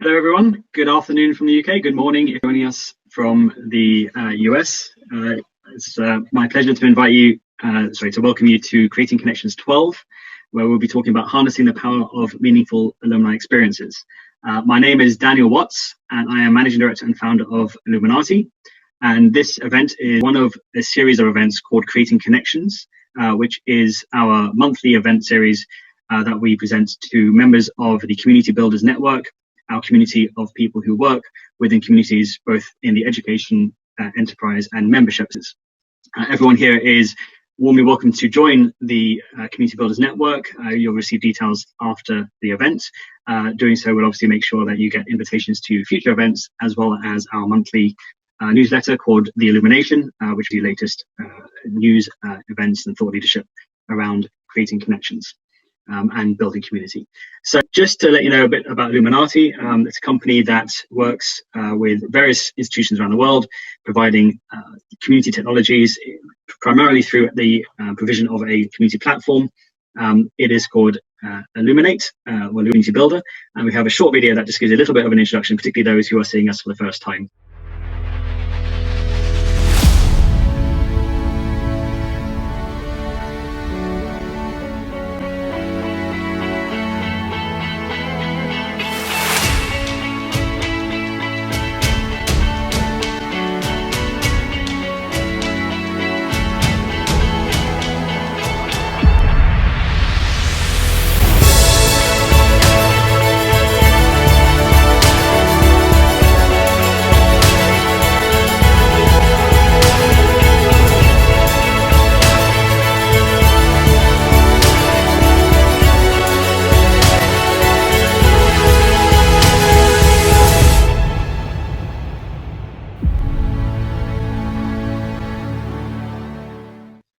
Hello everyone, good afternoon from the UK, good morning if you're joining us from the US. It's my pleasure to invite you, to welcome you to Creating Connections 12, where we'll be talking about harnessing the power of meaningful alumni experiences. My name is Daniel Watts, and I am Managing Director and founder of Aluminati. And this event is one of a series of events called Creating Connections, which is our monthly event series that we present to members of the Community Builders Network, our community of people who work within communities, both in the education, enterprise and memberships. Everyone here is warmly welcome to join the Community Builders Network. You'll receive details after the event. Doing so will obviously make sure that you get invitations to future events, as well as our monthly newsletter called The Illumination, which is the latest news, events and thought leadership around creating connections. And building community. So just to let you know a bit about Aluminati, it's a company that works with various institutions around the world, providing community technologies, primarily through the provision of a community platform. It is called Illuminate, or Community Builder, and we have a short video that just gives a little bit of an introduction, particularly those who are seeing us for the first time.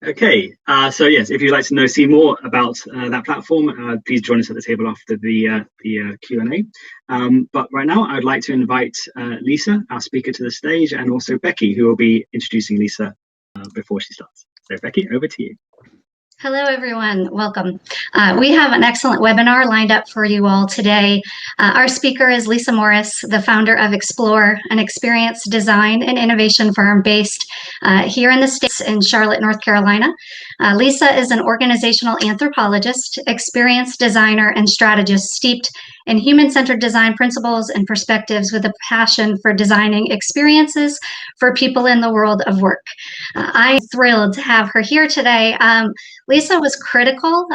Okay, so yes, if you'd like to see more about that platform, please join us at the table after the Q&A. But right now, I'd like to invite Lisa, our speaker, to the stage, and also Becky, who will be introducing Lisa before she starts. So Becky, over to you. Hello, everyone. Welcome. We have an excellent webinar lined up for you all today. Our speaker is Lisa Morris, the founder of Xplor, an experience design and innovation firm based here in the States in Charlotte, North Carolina. Lisa is an organizational anthropologist, experience designer, and strategist steeped in human-centered design principles and perspectives with a passion for designing experiences for people in the world of work. I'm thrilled to have her here today. Lisa was critical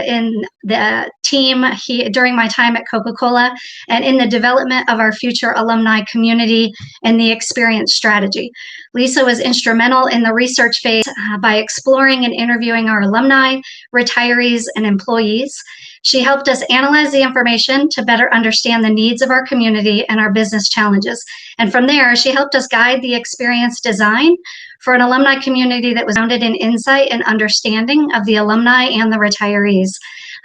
in the team during my time at Coca-Cola and in the development of our future alumni community and the experience strategy. Lisa was instrumental in the research phase by exploring and interviewing our alumni, retirees, and employees. She helped us analyze the information to better understand the needs of our community and our business challenges. And from there, she helped us guide the experience design for an alumni community that was grounded in insight and understanding of the alumni and the retirees.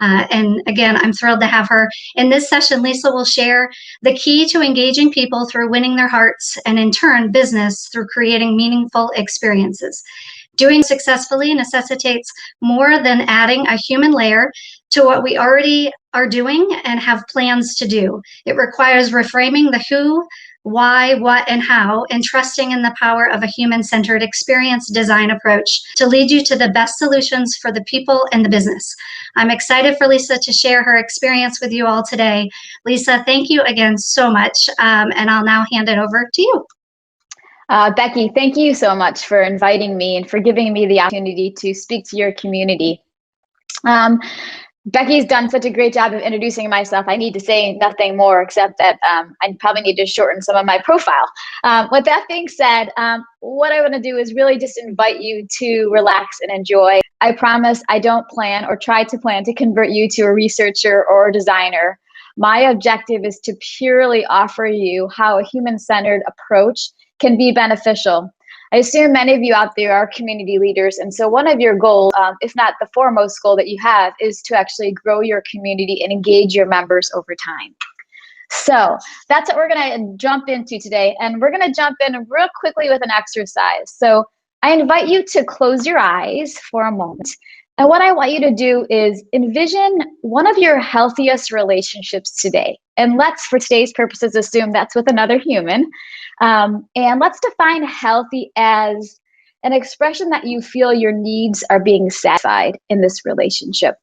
And again, I'm thrilled to have her. In this session, Lisa will share the key to engaging people through winning their hearts and in turn, business through creating meaningful experiences. Doing successfully necessitates more than adding a human layer to what we already are doing and have plans to do. It requires reframing the who, why, what, and how, and trusting in the power of a human-centered experience design approach to lead you to the best solutions for the people and the business. I'm excited for Lisa to share her experience with you all today. Lisa, thank you again so much, and I'll now hand it over to you. Becky, thank you so much for inviting me and for giving me the opportunity to speak to your community. Becky's done such a great job of introducing myself. I need to say nothing more except that I probably need to shorten some of my profile. With that being said, what I want to do is really just invite you to relax and enjoy. I promise I don't plan or try to plan to convert you to a researcher or a designer. My objective is to purely offer you how a human-centered approach can be beneficial. I assume many of you out there are community leaders, and so one of your goals, if not the foremost goal that you have, is to actually grow your community and engage your members over time. So that's what we're going to jump into today, and we're going to jump in real quickly with an exercise. So I invite you to close your eyes for a moment. And what I want you to do is envision one of your healthiest relationships today. And let's, for today's purposes, assume that's with another human. And let's define healthy as an expression that you feel your needs are being satisfied in this relationship.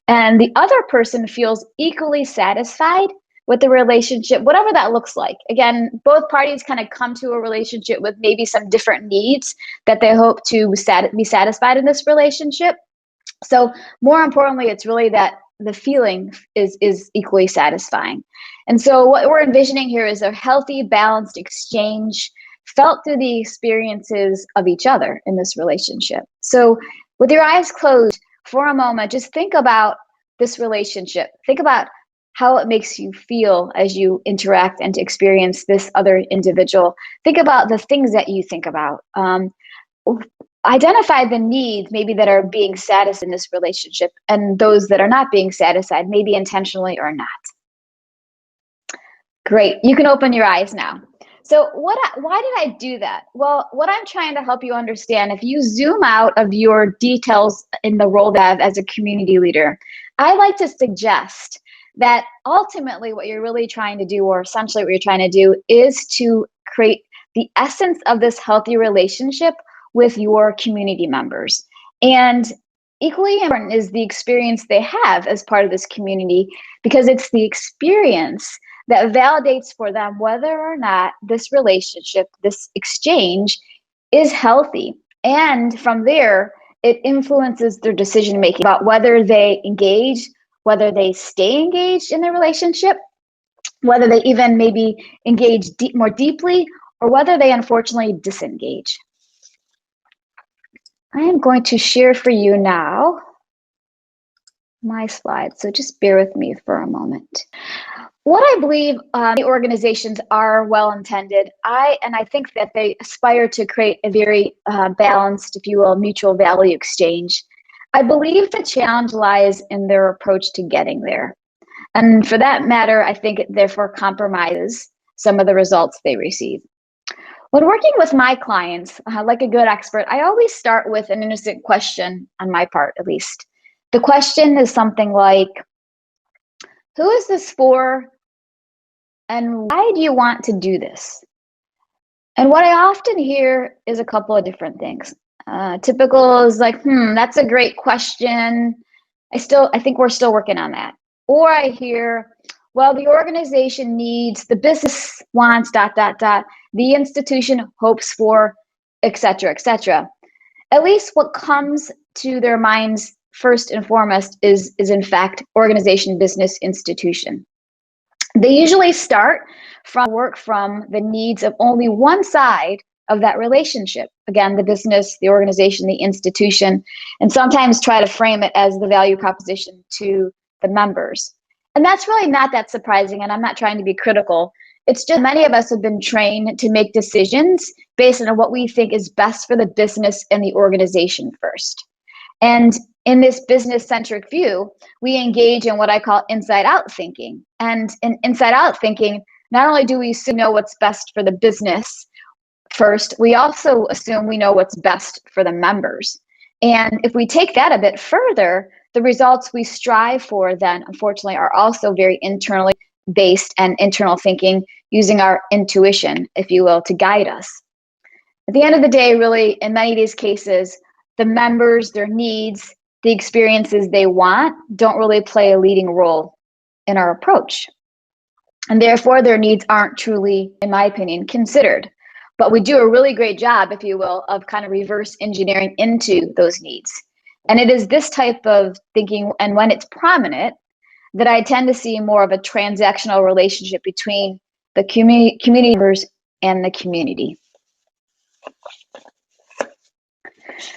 And the other person feels equally satisfied with the relationship, whatever that looks like. Again, both parties kind of come to a relationship with maybe some different needs that they hope to be satisfied in this relationship. So more importantly, it's really that the feeling is equally satisfying. And so what we're envisioning here is a healthy, balanced exchange felt through the experiences of each other in this relationship. So with your eyes closed for a moment, just think about this relationship. Think about how it makes you feel as you interact and experience this other individual. Think about the things that you think about. Identify the needs maybe that are being satisfied in this relationship and those that are not being satisfied, maybe intentionally or not. Great, you can open your eyes now. So why did I do that? Well, what I'm trying to help you understand, if you zoom out of your details in the role that I have as a community leader, I like to suggest that ultimately what you're really trying to do, or essentially what you're trying to do, is to create the essence of this healthy relationship with your community members. And equally important is the experience they have as part of this community, because it's the experience that validates for them whether or not this relationship, this exchange, is healthy. And from there, it influences their decision making about whether they engage, whether they stay engaged in the relationship, whether they even maybe engage more deeply, or whether they unfortunately disengage. I am going to share for you now my slides, so just bear with me for a moment. What I believe the organizations are well-intended. I think that they aspire to create a very balanced, if you will, mutual value exchange. I believe the challenge lies in their approach to getting there. And for that matter, I think it therefore compromises some of the results they receive. When working with my clients, like a good expert, I always start with an innocent question on my part, at least. The question is something like, who is this for? And why do you want to do this? And what I often hear is a couple of different things. Typical is like, that's a great question. I think we're still working on that. Or I hear, well, the organization needs, the business wants, ... the institution hopes for, etc., etc. At least what comes to their minds first and foremost is in fact organization, business, institution. They usually start from work from the needs of only one side of that relationship. Again, the business, the organization, the institution, and sometimes try to frame it as the value proposition to the members. And that's really not that surprising, and I'm not trying to be critical. It's just many of us have been trained to make decisions based on what we think is best for the business and the organization first. And in this business-centric view, we engage in what I call inside-out thinking. And in inside-out thinking, not only do we know what's best for the business first, we also assume we know what's best for the members. And if we take that a bit further, the results we strive for then, unfortunately, are also very internally based and internal thinking, using our intuition, if you will, to guide us. At the end of the day, really, in many of these cases, the members, their needs, the experiences they want don't really play a leading role in our approach. And therefore, their needs aren't truly, in my opinion, considered. But we do a really great job, if you will, of kind of reverse engineering into those needs. And it is this type of thinking, and when it's prominent, that I tend to see more of a transactional relationship between the community members and the community.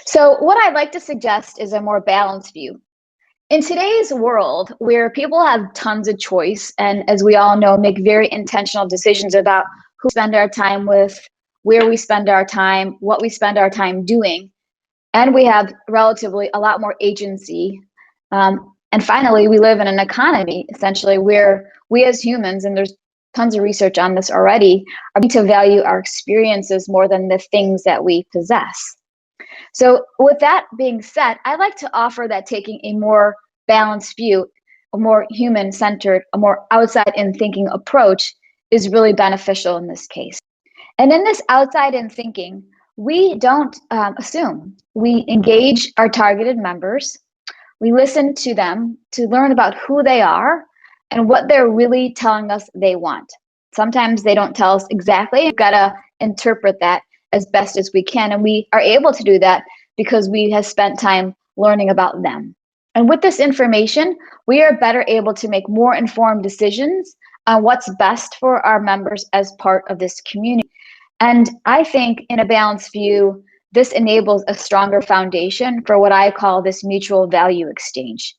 So what I'd like to suggest is a more balanced view. In today's world, where people have tons of choice, and as we all know, make very intentional decisions about who we spend our time with, where we spend our time, what we spend our time doing, and we have relatively a lot more agency. And finally, we live in an economy, essentially, where we as humans, and there's tons of research on this already, are to value our experiences more than the things that we possess. So with that being said, I like to offer that taking a more balanced view, a more human-centered, a more outside-in thinking approach is really beneficial in this case. And in this outside-in thinking, we don't assume. We engage our targeted members. We listen to them to learn about who they are and what they're really telling us they want. Sometimes they don't tell us exactly. We've got to interpret that as best as we can. And we are able to do that because we have spent time learning about them. And with this information, we are better able to make more informed decisions on what's best for our members as part of this community. And I think in a balanced view, this enables a stronger foundation for what I call this mutual value exchange.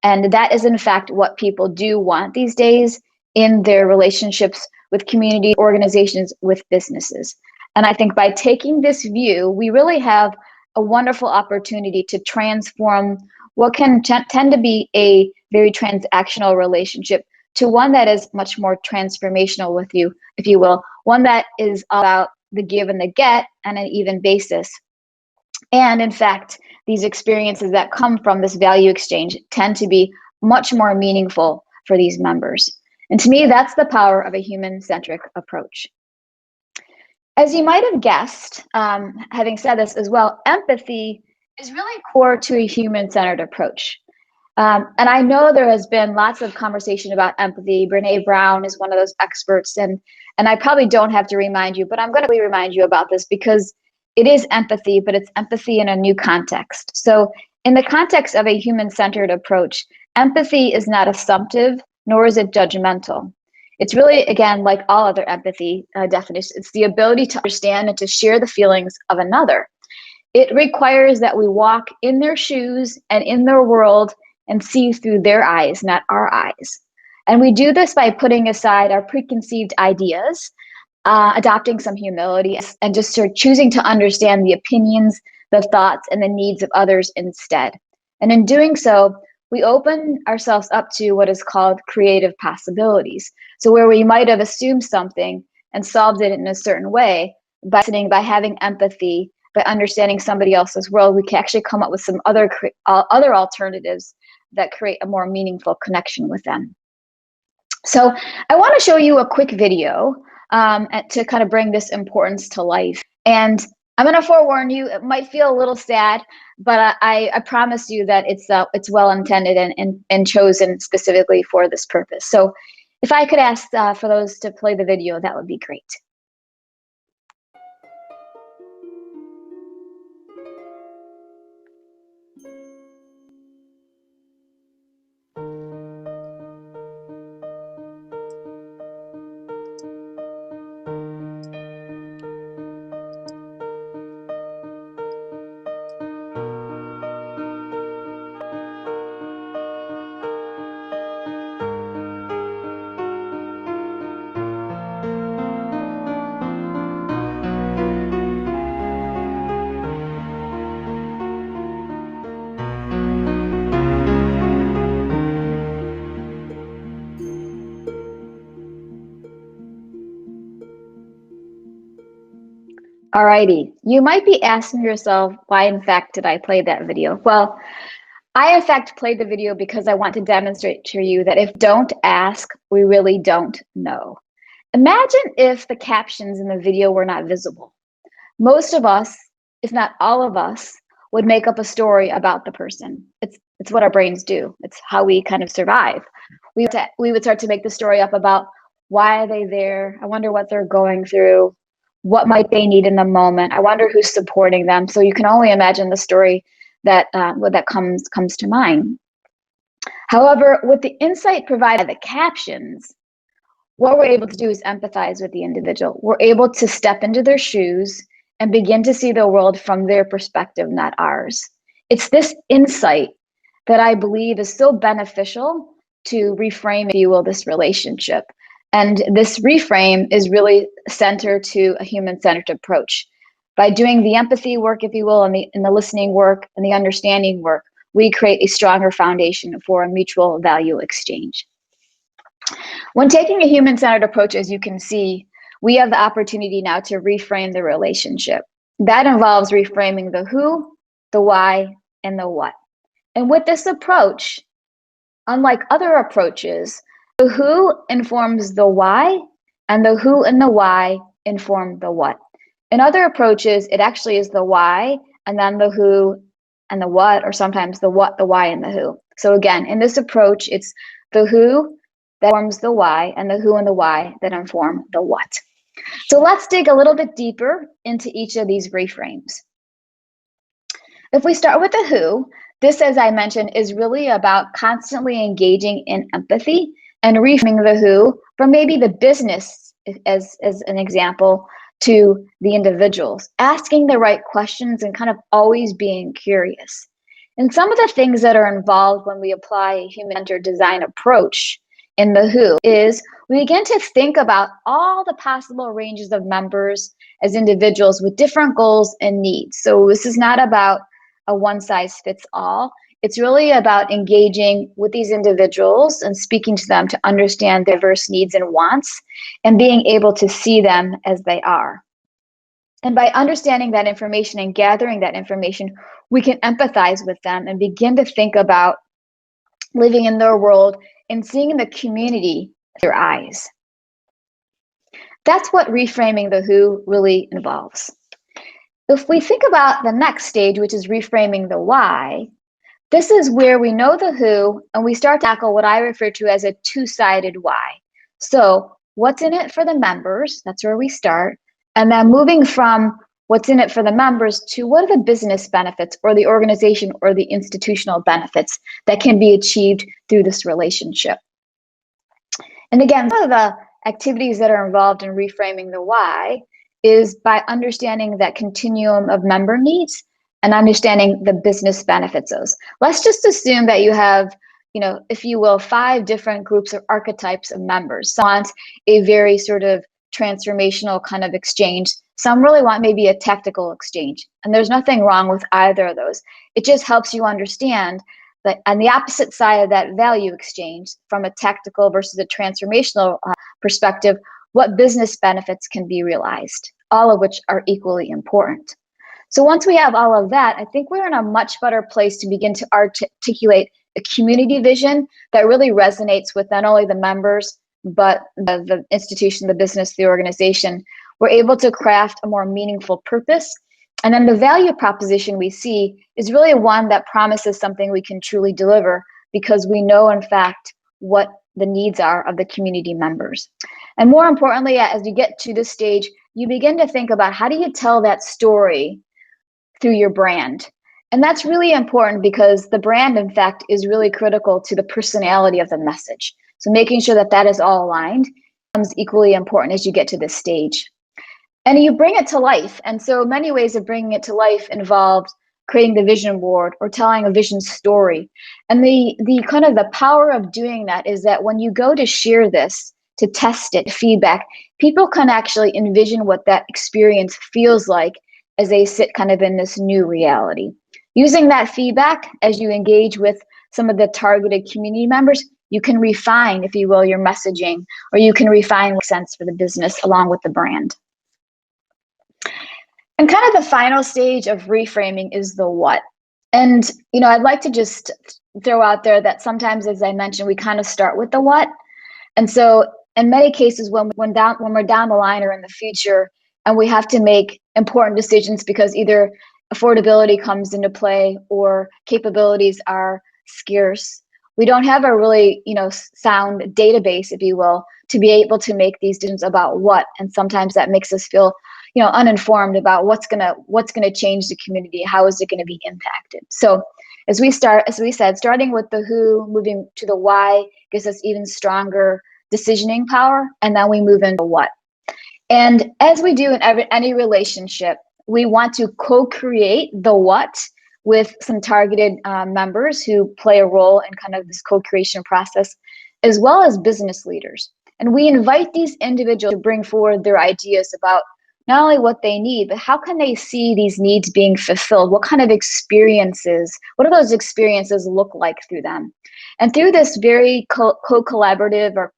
And that is in fact what people do want these days in their relationships with community organizations, with businesses. And I think by taking this view, we really have a wonderful opportunity to transform what can tend to be a very transactional relationship to one that is much more transformational with you, if you will, one that is about the give and the get on an even basis. And in fact, these experiences that come from this value exchange tend to be much more meaningful for these members. And to me, that's the power of a human-centric approach. As you might have guessed, having said this as well, empathy is really core to a human-centered approach. And I know there has been lots of conversation about empathy. Brene Brown is one of those experts, and I probably don't have to remind you, but I'm going to remind you about this because it is empathy, but it's empathy in a new context. So in the context of a human-centered approach, empathy is not assumptive, nor is it judgmental. It's really, again, like all other empathy definitions, it's the ability to understand and to share the feelings of another. It requires that we walk in their shoes and in their world and see through their eyes, not our eyes. And we do this by putting aside our preconceived ideas, adopting some humility, and just sort of choosing to understand the opinions, the thoughts, and the needs of others instead. And in doing so, we open ourselves up to what is called creative possibilities. So where we might have assumed something and solved it in a certain way, by having empathy, by understanding somebody else's world, we can actually come up with some other alternatives that create a more meaningful connection with them. So I want to show you a quick video to kind of bring this importance to life. And I'm going to forewarn you, it might feel a little sad, but I promise you that it's well intended and chosen specifically for this purpose. So if I could ask for those to play the video, that would be great. Alrighty, you might be asking yourself, why in fact did I play that video? Well, I in fact played the video because I want to demonstrate to you that if don't ask, we really don't know. Imagine if the captions in the video were not visible. Most of us, if not all of us, would make up a story about the person. It's what our brains do. It's how we kind of survive. We would start to make the story up about why are they there? I wonder what they're going through. What might they need in the moment? I wonder who's supporting them. So you can only imagine the story that comes to mind. However, with the insight provided by the captions, what we're able to do is empathize with the individual. We're able to step into their shoes and begin to see the world from their perspective, not ours. It's this insight that I believe is so beneficial to reframe, if you will, this relationship. And this reframe is really centered to a human-centered approach. By doing the empathy work, if you will, and the listening work and the understanding work, we create a stronger foundation for a mutual value exchange. When taking a human-centered approach, as you can see, we have the opportunity now to reframe the relationship. That involves reframing the who, the why, and the what. And with this approach, unlike other approaches, the who informs the why, and the who and the why inform the what. In other approaches, it actually is the why, and then the who and the what, or sometimes the what, the why, and the who. So again, in this approach, it's the who that informs the why, and the who and the why that inform the what. So let's dig a little bit deeper into each of these reframes. If we start with the who, this, as I mentioned, is really about constantly engaging in empathy and reframing the who from maybe the business, as an example, to the individuals, asking the right questions and kind of always being curious. And some of the things that are involved when we apply a human-centered design approach in the who is we begin to think about all the possible ranges of members as individuals with different goals and needs. So this is not about a one-size-fits-all. It's really about engaging with these individuals and speaking to them to understand their diverse needs and wants and being able to see them as they are. And by understanding that information and gathering that information, we can empathize with them and begin to think about living in their world and seeing the community through their eyes. That's what reframing the who really involves. If we think about the next stage, which is reframing the why, this is where we know the who and we start to tackle what I refer to as a two-sided why. So what's in it for the members? That's where we start. And then moving from what's in it for the members to what are the business benefits or the organization or the institutional benefits that can be achieved through this relationship. And again, one of the activities that are involved in reframing the why is by understanding that continuum of member needs and understanding the business benefits of those. Let's just assume that you have, if you will, 5 different groups or archetypes of members. Some want a very sort of transformational kind of exchange. Some really want maybe a tactical exchange. And there's nothing wrong with either of those. It just helps you understand that on the opposite side of that value exchange, from a tactical versus a transformational perspective, what business benefits can be realized, all of which are equally important. So once we have all of that, I think we're in a much better place to begin to articulate a community vision that really resonates with not only the members, but the institution, the business, the organization. We're able to craft a more meaningful purpose. And then the value proposition we see is really one that promises something we can truly deliver because we know, in fact, what the needs are of the community members. And more importantly, as you get to this stage, you begin to think about how do you tell that story through your brand. And that's really important because the brand, in fact, is really critical to the personality of the message. So making sure that that is all aligned becomes equally important as you get to this stage. And you bring it to life. And so many ways of bringing it to life involved creating the vision board or telling a vision story. And the kind of the power of doing that is that when you go to share this, to test it, feedback, people can actually envision what that experience feels like as they sit kind of in this new reality. Using that feedback as you engage with some of the targeted community members, you can refine, if you will, your messaging, or you can refine what makes sense for the business along with the brand. And kind of the final stage of reframing is the what. And, I'd like to just throw out there that sometimes, as I mentioned, we kind of start with the what. And so in many cases, when we're down the line or in the future, and we have to make important decisions because either affordability comes into play or capabilities are scarce, we don't have a really, sound database, if you will, to be able to make these decisions about what. And sometimes that makes us feel, uninformed about what's gonna change the community, how is it gonna be impacted. So as we said, starting with the who, moving to the why gives us even stronger decisioning power, and then we move into what. And as we do in any relationship, we want to co-create the what with some targeted members who play a role in kind of this co-creation process, as well as business leaders. And we invite these individuals to bring forward their ideas about not only what they need, but how can they see these needs being fulfilled? What kind of experiences, what do those experiences look like through them? And through this very collaborative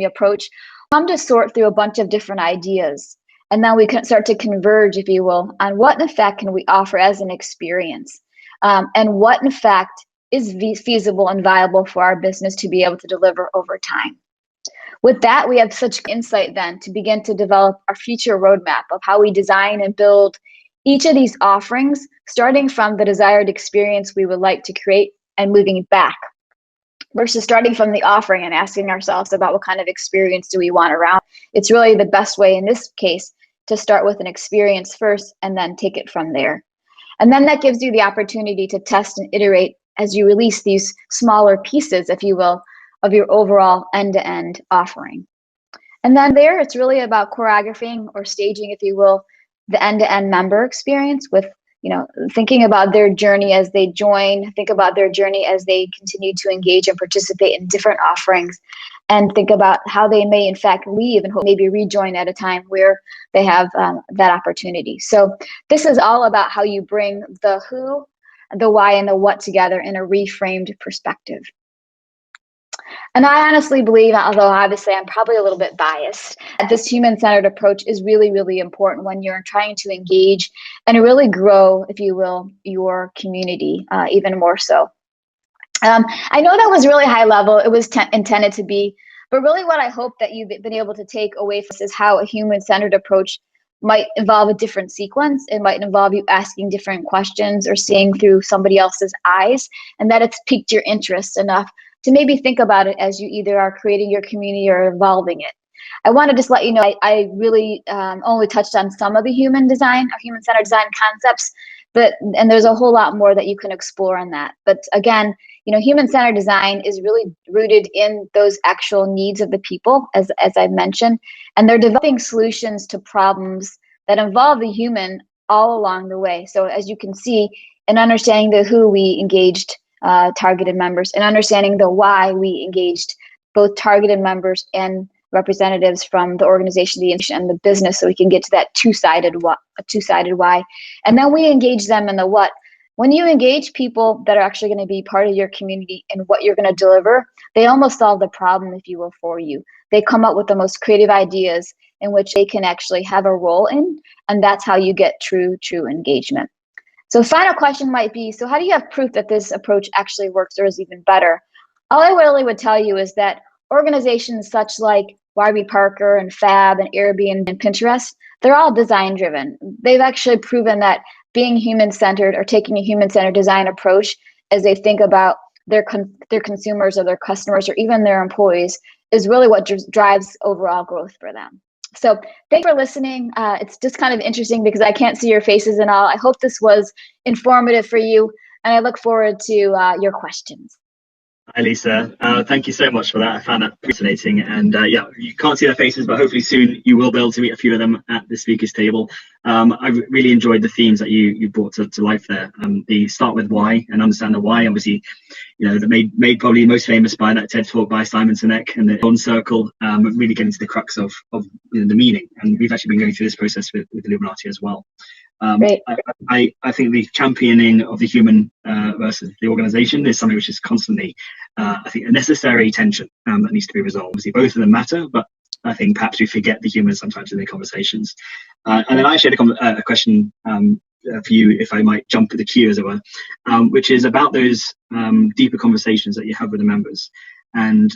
approach, come to sort through a bunch of different ideas. And then we can start to converge, if you will, on what in fact can we offer as an experience, and what in fact is feasible and viable for our business to be able to deliver over time. With that, we have such insight then to begin to develop our future roadmap of how we design and build each of these offerings, starting from the desired experience we would like to create and moving back, versus starting from the offering and asking ourselves about what kind of experience do we want around. It's really the best way in this case to start with an experience first and then take it from there. And then that gives you the opportunity to test and iterate as you release these smaller pieces, if you will, of your overall end-to-end offering. And then there, it's really about choreographing or staging, if you will, the end-to-end member experience with, thinking about their journey as they join, think about their journey as they continue to engage and participate in different offerings, and think about how they may in fact leave and maybe rejoin at a time where they have that opportunity. So this is all about how you bring the who, the why, and the what together in a reframed perspective. And I honestly believe, although obviously I'm probably a little bit biased, that this human-centered approach is really, really important when you're trying to engage and really grow, if you will, your community even more so. I know that was really high level. It was intended to be, but really what I hope that you've been able to take away from this is how a human-centered approach might involve a different sequence. It might involve you asking different questions or seeing through somebody else's eyes, and that it's piqued your interest enough to maybe think about it as you either are creating your community or evolving it. I want to just let you know, I really only touched on some of the human-centered design concepts, and there's a whole lot more that you can explore on that. But again, human-centered design is really rooted in those actual needs of the people, as I've mentioned, and they're developing solutions to problems that involve the human all along the way. So as you can see, in understanding the who, we engaged targeted members, and understanding the why, we engaged both targeted members and representatives from the organization, the institution, and the business, so we can get to that two-sided why. And then we engage them in the what. When you engage people that are actually going to be part of your community and what you're going to deliver, they almost solve the problem, if you will, for you. They come up with the most creative ideas in which they can actually have a role in, and that's how you get true engagement. So final question might be, so how do you have proof that this approach actually works or is even better? All I really would tell you is that organizations such like Warby Parker and Fab and Airbnb and Pinterest, they're all design driven. They've actually proven that being human-centered or taking a human-centered design approach as they think about their consumers or their customers or even their employees is really what drives overall growth for them. So thanks for listening. It's just kind of interesting because I can't see your faces and all. I hope this was informative for you, and I look forward to your questions. Hi, Lisa. Thank you so much for that. I found that fascinating. And yeah, you can't see their faces, but hopefully soon you will be able to meet a few of them at the speakers table. I really enjoyed the themes that you brought to life there. The start with why and understand the why. Obviously, that made probably most famous by that TED talk by Simon Sinek and the Golden Circle, really getting to the crux of the meaning. And we've actually been going through this process with Aluminati as well. I think the championing of the human versus the organization is something which is constantly, I think, a necessary tension that needs to be resolved. Obviously, both of them matter, but I think perhaps we forget the humans sometimes in the conversations. And then I actually had a question for you, if I might jump to the queue, as it were, which is about those deeper conversations that you have with the members. And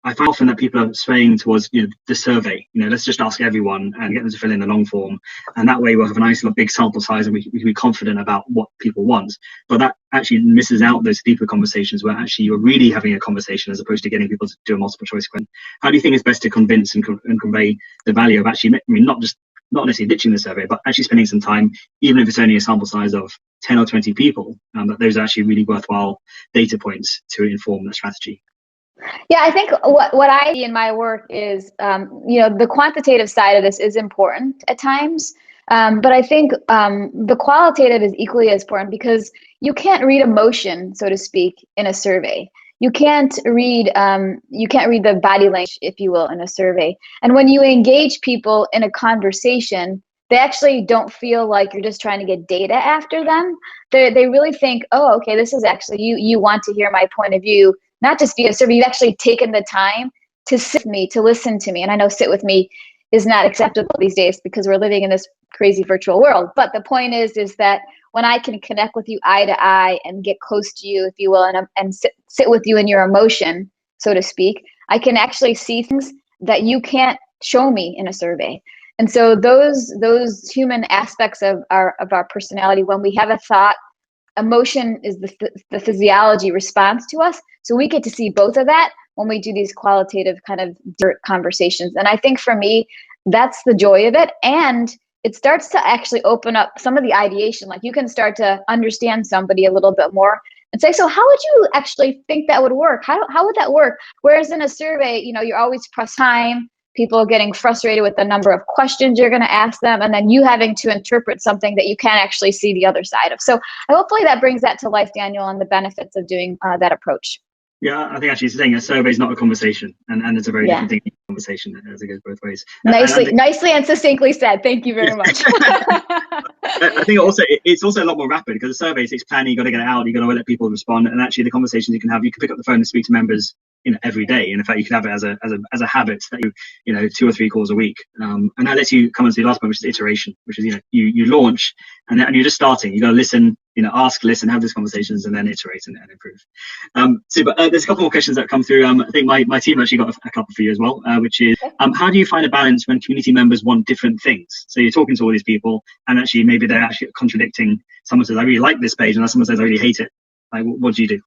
I find often that people are swaying towards, the survey. Let's just ask everyone and get them to fill in the long form, and that way we'll have a nice little big sample size, and we can be confident about what people want. But that actually misses out those deeper conversations where actually you're really having a conversation as opposed to getting people to do a multiple choice question. How do you think it's best to convince and convey the value of actually, not necessarily ditching the survey, but actually spending some time, even if it's only a sample size of 10 or 20 people, that those are actually really worthwhile data points to inform the strategy? Yeah, I think what I see in my work is, the quantitative side of this is important at times, but I think the qualitative is equally as important, because you can't read emotion, so to speak, in a survey. You can't read the body language, if you will, in a survey. And when you engage people in a conversation, they actually don't feel like you're just trying to get data after them. They really think, oh, okay, this is actually, you want to hear my point of view, not just via survey. You've actually taken the time to sit with me, to listen to me. And I know sit with me is not acceptable these days because we're living in this crazy virtual world. But the point is that when I can connect with you eye to eye and get close to you, if you will, and sit with you in your emotion, so to speak, I can actually see things that you can't show me in a survey. And so those human aspects of our personality, when we have a thought, emotion is the physiology response to us. So we get to see both of that when we do these qualitative kind of conversations. And I think for me, that's the joy of it. And it starts to actually open up some of the ideation. Like you can start to understand somebody a little bit more and say, so how would you actually think that would work? How would that work? Whereas in a survey, you're always pressed time, people getting frustrated with the number of questions you're going to ask them, and then you having to interpret something that you can't actually see the other side of. So hopefully that brings that to life, Daniel, and the benefits of doing that approach. Yeah, I think actually saying a survey is not a conversation, and it's a very different thing, conversation, as it goes both ways. Nicely and succinctly said. Thank you very much. I think it's also a lot more rapid because a survey takes planning. You got to get it out. You got to let people respond, and actually the conversations you can have. You can pick up the phone and speak to members, every day. And in fact, you can have it as a habit that you 2 or 3 calls a week. And that lets you come on to the last point, which is iteration, which is you launch and you're just starting. You got to listen, ask, listen, have these conversations, and then iterate and improve. But there's a couple more questions that come through. I think my team actually got a couple for you as well, which is how do you find a balance when community members want different things? So you're talking to all these people, and actually maybe they're actually contradicting. Someone says, I really like this page, and someone says, I really hate it. Like, what do you do?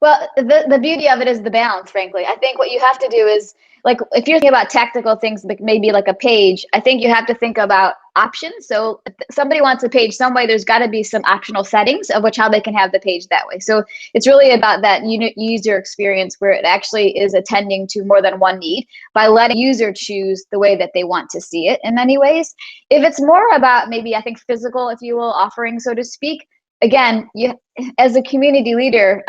Well, the beauty of it is the balance, frankly. I think what you have to do is, like, if you're thinking about tactical things, maybe like a page, I think you have to think about options. So if somebody wants a page some way, there's got to be some optional settings of how they can have the page that way. So it's really about that user experience where it actually is attending to more than one need by letting user choose the way that they want to see it in many ways. If it's more about maybe, I think, physical, if you will, offering, so to speak, again, you, as a community leader,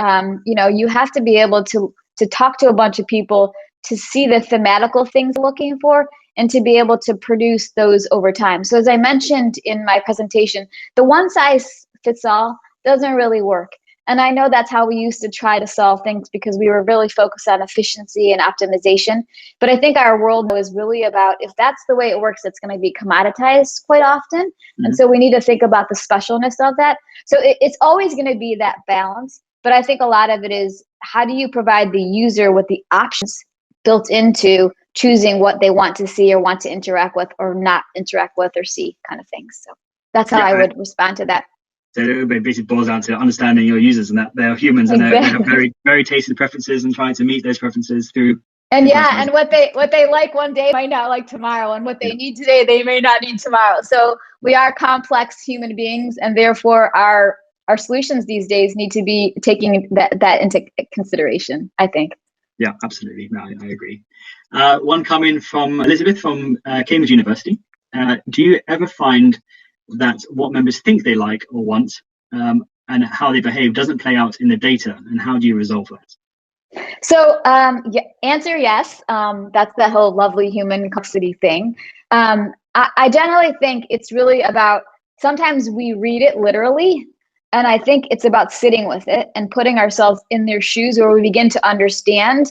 you have to be able to talk to a bunch of people to see the thematical things you're looking for and to be able to produce those over time. So as I mentioned in my presentation, the one size fits all doesn't really work. And I know that's how we used to try to solve things because we were really focused on efficiency and optimization. But I think our world is really about, if that's the way it works, it's going to be commoditized quite often. Mm-hmm. And so we need to think about the specialness of that. So it's always going to be that balance. But I think a lot of it is, how do you provide the user with the options built into choosing what they want to see or want to interact with or not interact with or see, kind of things. So that's how I would respond to that. So it basically boils down to understanding your users and that they're humans and they have very, very tasty preferences and trying to meet those preferences through. And and what they like one day might not like tomorrow, and what they need today they may not need tomorrow. So we are complex human beings, and therefore our solutions these days need to be taking that into consideration, I think. Yeah, absolutely. No, I agree. One coming from Elizabeth from Cambridge University. Do you ever find that what members think they like or want and how they behave doesn't play out in the data, and how do you resolve that? So answer yes. That's the whole lovely human complexity thing. I generally think it's really about, sometimes we read it literally, and I think it's about sitting with it and putting ourselves in their shoes where we begin to understand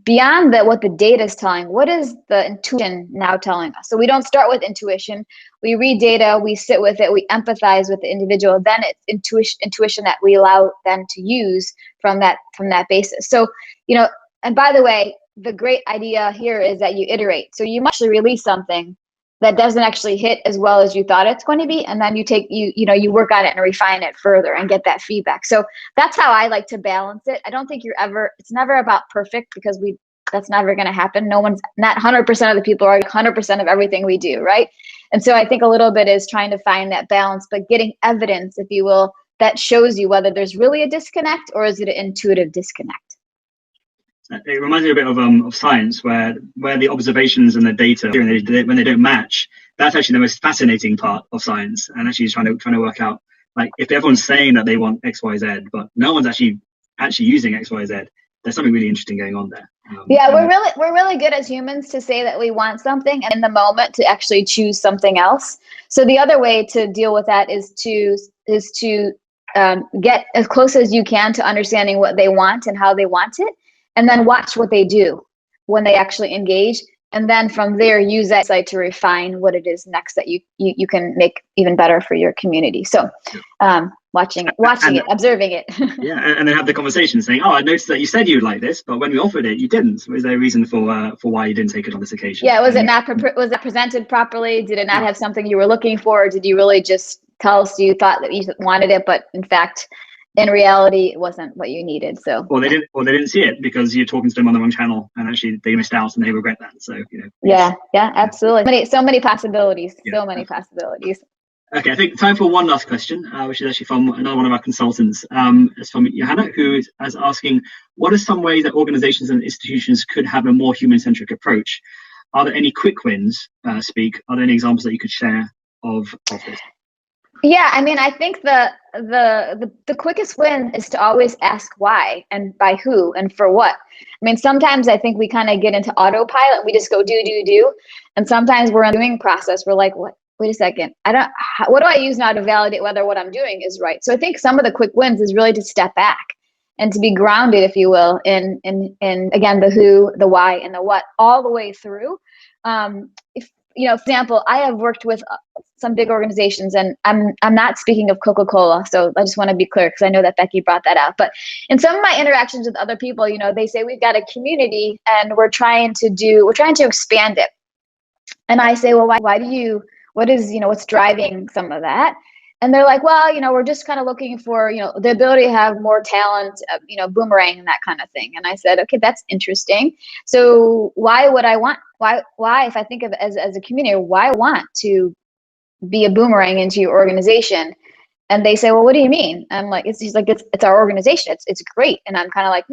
beyond what the data is telling, what is the intuition now telling us? So we don't start with intuition. We read data, we sit with it, we empathize with the individual. Then it's intuition that we allow them to use from that basis. So, and by the way, the great idea here is that you iterate. So you might actually release something that doesn't actually hit as well as you thought it's going to be, and then you work on it and refine it further and get that feedback. So that's how I like to balance it. I don't think it's never about perfect, because that's never going to happen. Not 100% of the people are 100% of everything we do, right? And so I think a little bit is trying to find that balance, but getting evidence, if you will, that shows you whether there's really a disconnect or is it an intuitive disconnect. It reminds me a bit of science, where the observations and the data, when they don't match, that's actually the most fascinating part of science. And actually trying to work out, like, if everyone's saying that they want X, Y, Z, but no one's actually using X, Y, Z, there's something really interesting going on there. We're really good as humans to say that we want something, and in the moment to actually choose something else. So the other way to deal with that is to get as close as you can to understanding what they want and how they want it, and then watch what they do when they actually engage, And then from there, use that insight to refine what it is next that you can make even better for your community. So watching it, observing it. Yeah, and then have the conversation saying, oh, I noticed that you said you'd like this, but when we offered it, you didn't. Was there a reason for why you didn't take it on this occasion? Yeah, was it presented properly? Did it not have something you were looking for? Or did you really just tell us you thought that you wanted it, but in fact, in reality, it wasn't what you needed? So, or they didn't see it because you're talking to them on the wrong channel, and actually they missed out and they regret that. So, Yeah, absolutely. So many possibilities. Yeah. So many possibilities. Okay, I think time for one last question, which is actually from another one of our consultants. It's from Johanna, who is asking, what are some ways that organizations and institutions could have a more human-centric approach? Are there any quick wins, Are there any examples that you could share of this? Yeah, I mean, I think the quickest win is to always ask why and by who and for what. I mean, sometimes I think we kind of get into autopilot. We just go do. And sometimes we're in the doing process. We're like, what? Wait a second. What do I use now to validate whether what I'm doing is right? So I think some of the quick wins is really to step back and to be grounded, if you will, in again, the who, the why, and the what all the way through. For example, I have worked with some big organizations, and I'm not speaking of Coca-Cola, so I just want to be clear because I know that Becky brought that up. But in some of my interactions with other people, they say we've got a community and we're trying to expand it. And I say, well, what's driving some of that? And they're like, well, we're just kind of looking for, the ability to have more talent, boomerang and that kind of thing. And I said, okay, that's interesting. So why would I want, why, if I think of it as a community, why want to be a boomerang into your organization? And they say, well, what do you mean? I'm like, it's our organization. It's great. And I'm kind of like,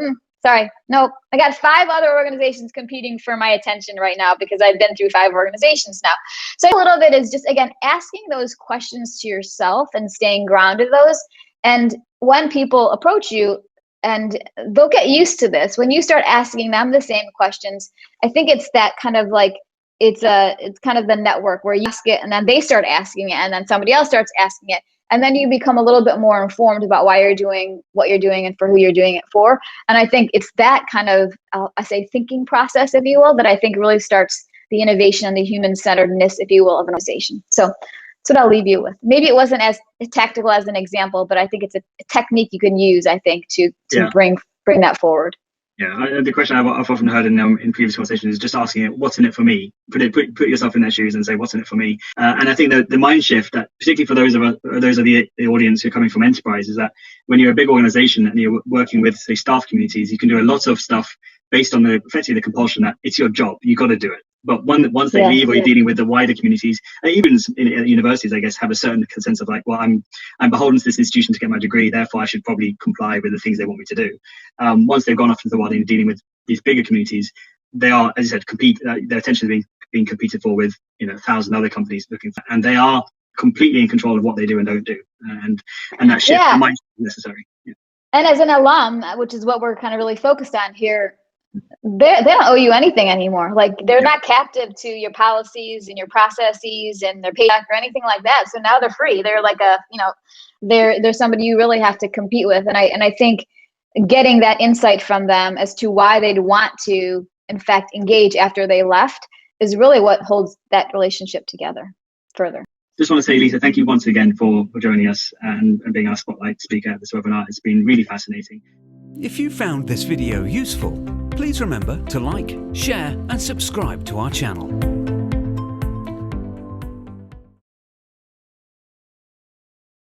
sorry, no, I got 5 other organizations competing for my attention right now because I've been through 5 organizations now. So a little bit is just, again, asking those questions to yourself and staying grounded those. And when people approach you, and they'll get used to this, when you start asking them the same questions, I think it's that kind of like, it's kind of the network where you ask it and then they start asking it and then somebody else starts asking it. And then you become a little bit more informed about why you're doing what you're doing and for who you're doing it for. And I think it's that kind of, I say, thinking process, if you will, that I think really starts the innovation and the human-centeredness, if you will, of an organization. So that's what I'll leave you with. Maybe it wasn't as tactical as an example, but I think it's a technique you can use, I think, to bring that forward. Yeah, the question I've often heard in previous conversations is just asking it, what's in it for me? Put yourself in their shoes and say, what's in it for me? And I think that the mind shift, that particularly for those of the audience who are coming from enterprise, is that when you're a big organization and you're working with, say, staff communities, you can do a lot of stuff based on effectively the compulsion that it's your job, you got to do it. But once they leave, or you're dealing with the wider communities, and even in universities, I guess, have a certain sense of like, well, I'm beholden to this institution to get my degree, therefore I should probably comply with the things they want me to do. Once they've gone off into the world and dealing with these bigger communities, they are, as you said, their attention is being competed for with 1,000 other companies looking for, and they are completely in control of what they do and don't do, and that shift might be necessary. Yeah. And as an alum, which is what we're kind of really focused on here, they don't owe you anything anymore. Like, they're not captive to your policies and your processes and their payback or anything like that. So now they're free. They're like they're somebody you really have to compete with. And I think getting that insight from them as to why they'd want to, in fact, engage after they left is really what holds that relationship together further. Just want to say, Lisa, thank you once again for joining us and being our spotlight speaker at this webinar. It's been really fascinating. If you found this video useful, please remember to like, share, and subscribe to our channel.